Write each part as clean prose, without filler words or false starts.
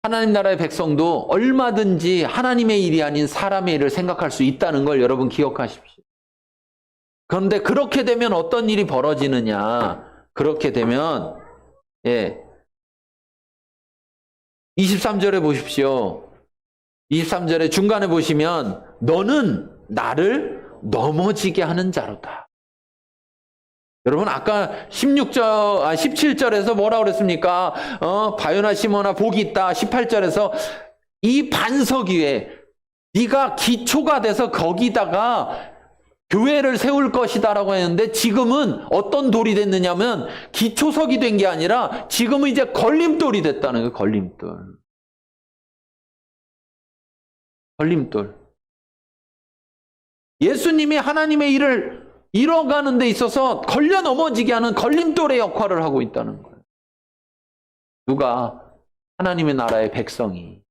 하나님 나라의 백성도 얼마든지 하나님의 일이 아닌 사람의 일을 생각할 수 있다는 걸 여러분 기억하십시오. 그런데 그렇게 되면 어떤 일이 벌어지느냐? 그렇게 되면 23절에 보십시오. 23절에 중간에 보시면 너는 나를 넘어지게 하는 자로다. 여러분 아까 17절에서 뭐라고 그랬습니까? 바요나 시몬아 복이 있다. 18절에서 이 반석 위에 네가 기초가 돼서 거기다가 교회를 세울 것이다 라고 했는데 지금은 어떤 돌이 됐느냐면 기초석이 된 게 아니라 지금은 이제 걸림돌이 됐다는 거예요. 걸림돌. 예수님이 하나님의 일을 이뤄가는 데 있어서 걸려 넘어지게 하는 걸림돌의 역할을 하고 있다는 거예요. 누가? 하나님의 나라의 백성이.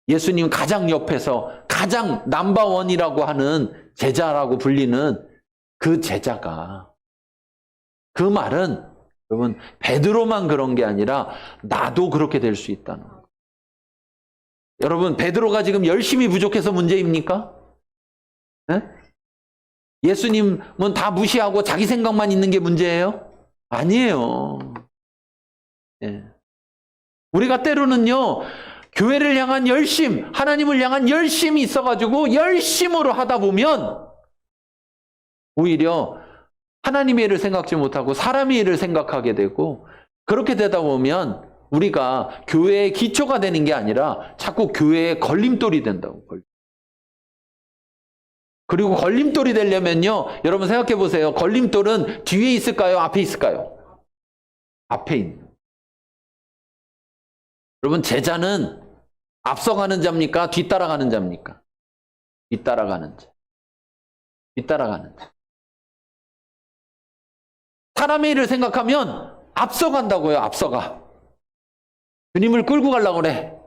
예수님 가장 옆에서 가장 넘버원이라고 하는 제자라고 불리는 그 제자가. 그 말은 여러분 베드로만 그런 게 아니라 나도 그렇게 될 수 있다는 거예요. 여러분 베드로가 지금 열심히 부족해서 문제입니까? 네? 예수님은 다 무시하고 자기 생각만 있는 게 문제예요? 아니에요. 네. 우리가 때로는요 교회를 향한 열심, 하나님을 향한 열심이 있어가지고 열심으로 하다 보면 오히려 하나님의 일을 생각지 못하고 사람의 일을 생각하게 되고 그렇게 되다 보면 우리가 교회의 기초가 되는 게 아니라 자꾸 교회의 걸림돌이 된다고. 그리고 걸림돌이 되려면요 여러분 생각해 보세요. 걸림돌은 뒤에 있을까요? 앞에 있을까요? 앞에 있는. 여러분 제자는 앞서가는 자입니까? 뒤따라가는 자입니까? 뒤따라가는 자. 뒤따라가는 자. 사람의 일을 생각하면 앞서간다고요. 앞서가. 주님을 끌고 가려고 그래.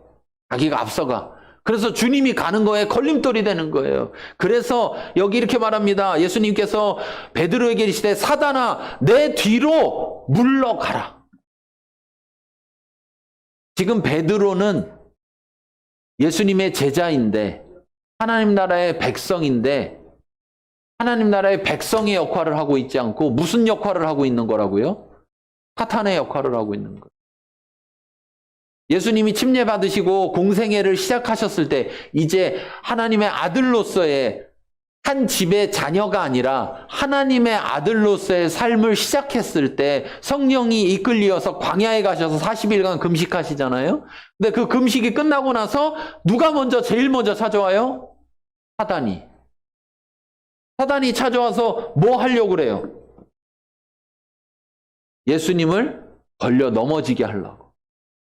자기가 앞서가. 그래서 주님이 가는 거에 걸림돌이 되는 거예요. 그래서 여기 이렇게 말합니다. 예수님께서 베드로에게 이르시되 사단아 내 뒤로 물러가라. 지금 베드로는 예수님의 제자인데 하나님 나라의 백성인데 하나님 나라의 백성의 역할을 하고 있지 않고 무슨 역할을 하고 있는 거라고요? 사탄의 역할을 하고 있는 거예요. 예수님이 침례받으시고 공생애를 시작하셨을 때 이제 하나님의 아들로서의 한 집의 자녀가 아니라 하나님의 아들로서의 삶을 시작했을 때 성령이 이끌리어서 광야에 가셔서 40일간 금식하시잖아요. 근데 그 금식이 끝나고 나서 누가 제일 먼저 찾아와요? 사단이 찾아와서 뭐 하려고 그래요? 예수님을 걸려 넘어지게 하려고.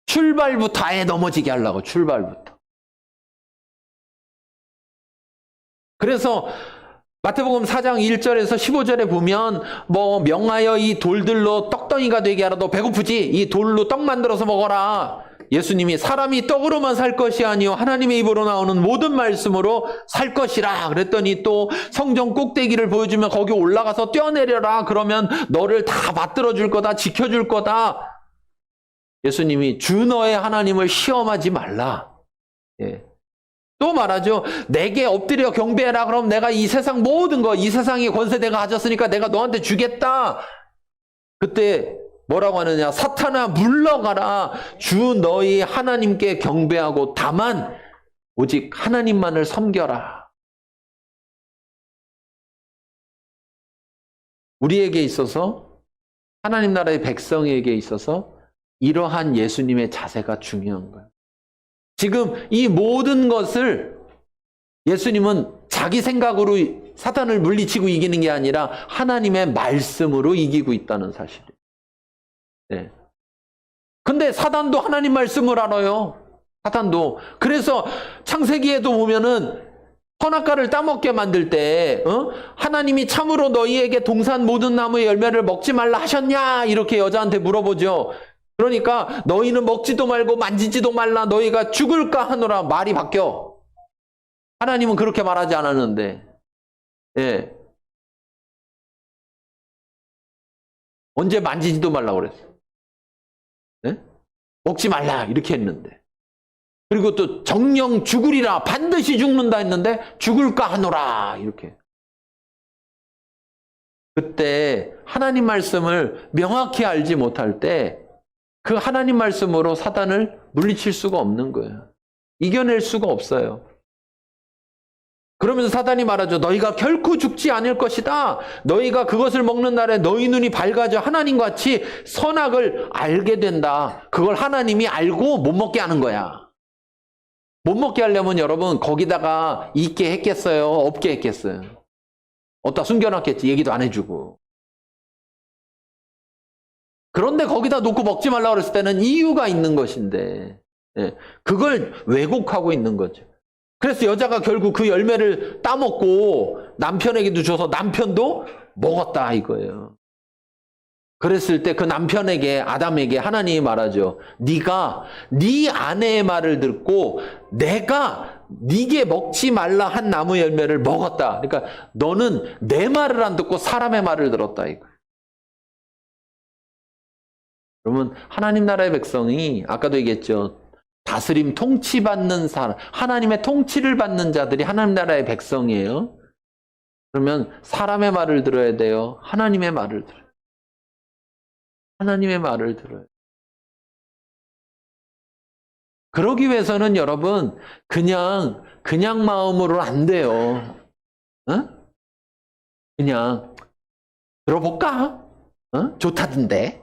출발부터 아예 넘어지게 하려고. 출발부터. 그래서 마태복음 4장 1절에서 15절에 보면 명하여 이 돌들로 떡덩이가 되게 하라. 너 배고프지? 이 돌로 떡 만들어서 먹어라. 예수님이 사람이 떡으로만 살 것이 아니요 하나님의 입으로 나오는 모든 말씀으로 살 것이라. 그랬더니 또 성전 꼭대기를 보여주면 거기 올라가서 뛰어내려라. 그러면 너를 다 받들어 줄 거다. 지켜줄 거다. 예수님이 주 너의 하나님을 시험하지 말라. 또 말하죠. 내게 엎드려 경배해라. 그럼 내가 이 세상 모든 거, 이 세상의 권세 내가 가졌으니까 내가 너한테 주겠다. 그때 뭐라고 하느냐? 사탄아 물러가라. 주 너희 하나님께 경배하고 다만 오직 하나님만을 섬겨라. 우리에게 있어서 하나님 나라의 백성에게 있어서 이러한 예수님의 자세가 중요한 거예요. 지금 이 모든 것을 예수님은 자기 생각으로 사탄을 물리치고 이기는 게 아니라 하나님의 말씀으로 이기고 있다는 사실이에요. 네. 근데 사단도 하나님 말씀을 알아요. 사단도. 그래서 창세기에도 보면은 선악과를 따먹게 만들 때 하나님이 참으로 너희에게 동산 모든 나무의 열매를 먹지 말라 하셨냐? 이렇게 여자한테 물어보죠. 그러니까 너희는 먹지도 말고 만지지도 말라. 너희가 죽을까 하노라. 말이 바뀌어. 하나님은 그렇게 말하지 않았는데. 예. 언제 만지지도 말라고 그랬어? 예? 먹지 말라 이렇게 했는데, 그리고 또 정령 죽으리라 반드시 죽는다 했는데 죽을까 하노라 이렇게. 그때 하나님 말씀을 명확히 알지 못할 때 그 하나님 말씀으로 사단을 물리칠 수가 없는 거예요. 이겨낼 수가 없어요. 그러면서 사단이 말하죠. 너희가 결코 죽지 않을 것이다. 너희가 그것을 먹는 날에 너희 눈이 밝아져 하나님같이 선악을 알게 된다. 그걸 하나님이 알고 못 먹게 하는 거야. 못 먹게 하려면 여러분 거기다가 있게 했겠어요? 없게 했겠어요? 어디다 숨겨놨겠지. 얘기도 안 해주고. 그런데 거기다 놓고 먹지 말라고 그랬을 때는 이유가 있는 것인데, 예, 그걸 왜곡하고 있는 거죠. 그래서 여자가 결국 그 열매를 따먹고 남편에게도 줘서 남편도 먹었다 이거예요. 그랬을 때 그 남편에게, 아담에게 하나님이 말하죠. 네가 네 아내의 말을 듣고 내가 네게 먹지 말라 한 나무 열매를 먹었다. 그러니까 너는 내 말을 안 듣고 사람의 말을 들었다 이거예요. 그러면 하나님 나라의 백성이 아까도 얘기했죠. 다스림 통치받는 사람, 하나님의 통치를 받는 자들이 하나님 나라의 백성이에요. 그러면 사람의 말을 들어야 돼요? 하나님의 말을 들어요? 하나님의 말을 들어요. 그러기 위해서는 여러분 그냥 마음으로 안 돼요. 어? 그냥 들어볼까? 어? 좋다던데.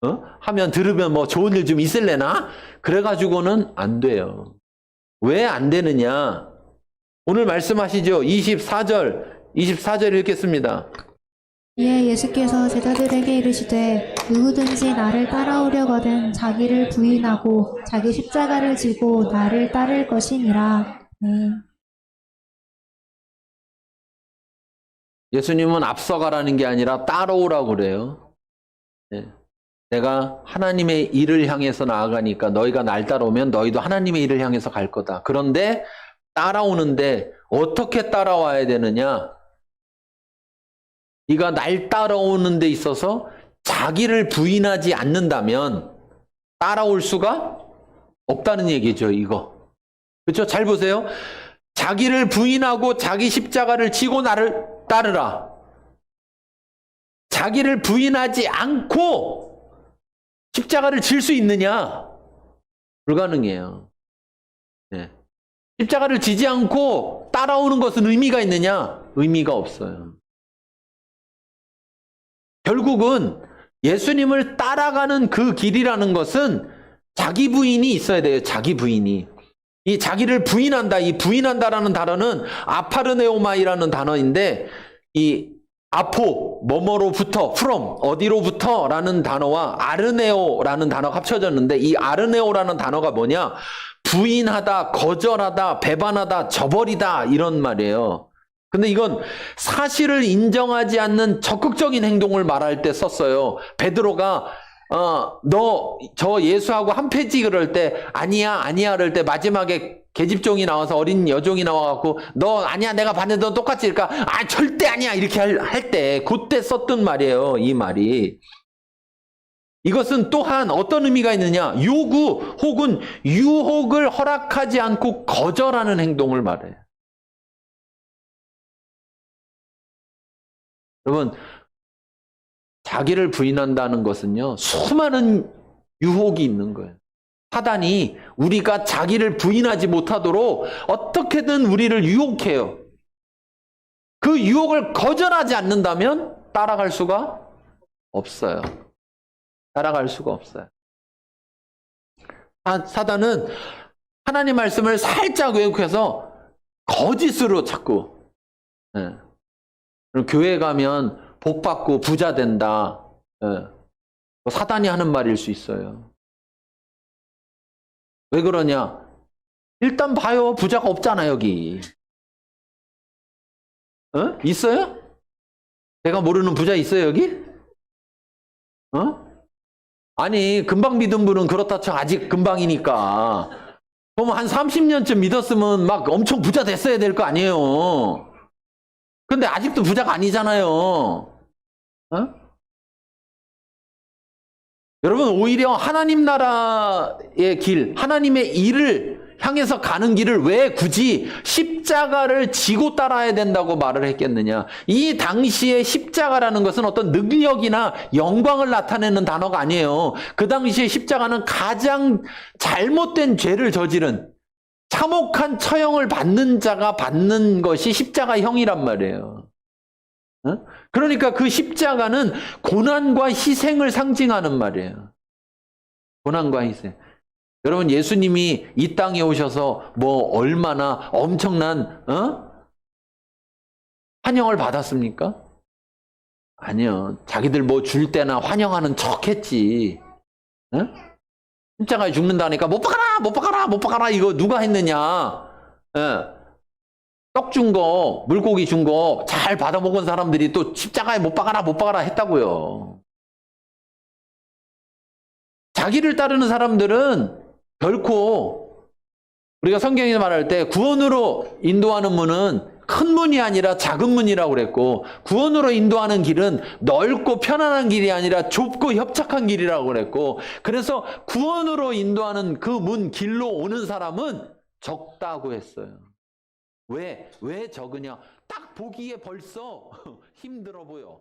어? 하면 들으면 뭐 좋은 일 좀 있을래나? 그래가지고는 안 돼요. 왜 안 되느냐? 오늘 말씀하시죠. 24절 읽겠습니다. 이에 예수께서 제자들에게 이르시되 누구든지 나를 따라오려거든 자기를 부인하고 자기 십자가를 지고 나를 따를 것이니라. 예수님은 앞서가라는 게 아니라 따라오라고 그래요. 네. 내가 하나님의 일을 향해서 나아가니까 너희가 날 따라오면 너희도 하나님의 일을 향해서 갈 거다. 그런데 따라오는데 어떻게 따라와야 되느냐? 네가 날 따라오는 데 있어서 자기를 부인하지 않는다면 따라올 수가 없다는 얘기죠, 이거. 그렇죠? 잘 보세요. 자기를 부인하고 자기 십자가를 지고 나를 따르라. 자기를 부인하지 않고 십자가를 질 수 있느냐? 불가능해요. 네. 십자가를 지지 않고 따라오는 것은 의미가 있느냐? 의미가 없어요. 결국은 예수님을 따라가는 그 길이라는 것은 자기 부인이 있어야 돼요. 자기 부인이. 이 자기를 부인한다. 이 부인한다라는 단어는 아파르네오마이라는 단어인데, 이 아포, 뭐뭐로부터, from, 어디로부터라는 단어와 아르네오라는 단어가 합쳐졌는데, 이 아르네오라는 단어가 뭐냐? 부인하다, 거절하다, 배반하다, 저버리다 이런 말이에요. 근데 이건 사실을 인정하지 않는 적극적인 행동을 말할 때 썼어요. 베드로가 너 저 예수하고 한 패지 그럴 때 아니야 그럴 때 마지막에 계집종이 나와서 어린 여종이 나와갖고 너 아니야 내가 봤는데 너 똑같이 그러니까 절대 아니야 이렇게 할 때 그때 썼던 말이에요. 이 말이. 이것은 또한 어떤 의미가 있느냐? 요구 혹은 유혹을 허락하지 않고 거절하는 행동을 말해요. 여러분, 자기를 부인한다는 것은요, 수많은 유혹이 있는 거예요. 사단이 우리가 자기를 부인하지 못하도록 어떻게든 우리를 유혹해요. 그 유혹을 거절하지 않는다면 따라갈 수가 없어요. 따라갈 수가 없어요. 사단은 하나님 말씀을 살짝 왜곡해서 거짓으로 자꾸, 예. 교회 가면 복 받고 부자 된다. 예. 사단이 하는 말일 수 있어요. 왜 그러냐? 일단 봐요. 부자가 없잖아 여기. 있어요? 내가 모르는 부자 있어요 여기? 아니 금방 믿은 분은 그렇다 쳐 아직 금방이니까. 그럼 한 30년쯤 믿었으면 막 엄청 부자 됐어야 될 거 아니에요. 근데 아직도 부자가 아니잖아요. 여러분, 오히려 하나님 나라의 길, 하나님의 일을 향해서 가는 길을 왜 굳이 십자가를 지고 따라야 된다고 말을 했겠느냐. 이 당시에 십자가라는 것은 어떤 능력이나 영광을 나타내는 단어가 아니에요. 그 당시에 십자가는 가장 잘못된 죄를 저지른 참혹한 처형을 받는 자가 받는 것이 십자가형이란 말이에요. 그러니까 그 십자가는 고난과 희생을 상징하는 말이에요. 고난과 희생. 여러분, 예수님이 이 땅에 오셔서 뭐 얼마나 엄청난 환영을 받았습니까? 아니요. 자기들 뭐 줄 때나 환영하는 척 했지. 십자가에 죽는다니까 못 박아라, 못 박아라, 못 박아라, 이거 누가 했느냐. 떡 준 거, 물고기 준 거 잘 받아먹은 사람들이 또 십자가에 못 박아라, 못 박아라 했다고요. 자기를 따르는 사람들은 결코, 우리가 성경에서 말할 때 구원으로 인도하는 문은 큰 문이 아니라 작은 문이라고 그랬고, 구원으로 인도하는 길은 넓고 편안한 길이 아니라 좁고 협착한 길이라고 그랬고, 그래서 구원으로 인도하는 그 문 길로 오는 사람은 적다고 했어요. 왜 적으냐? 딱 보기에 벌써 힘들어 보여.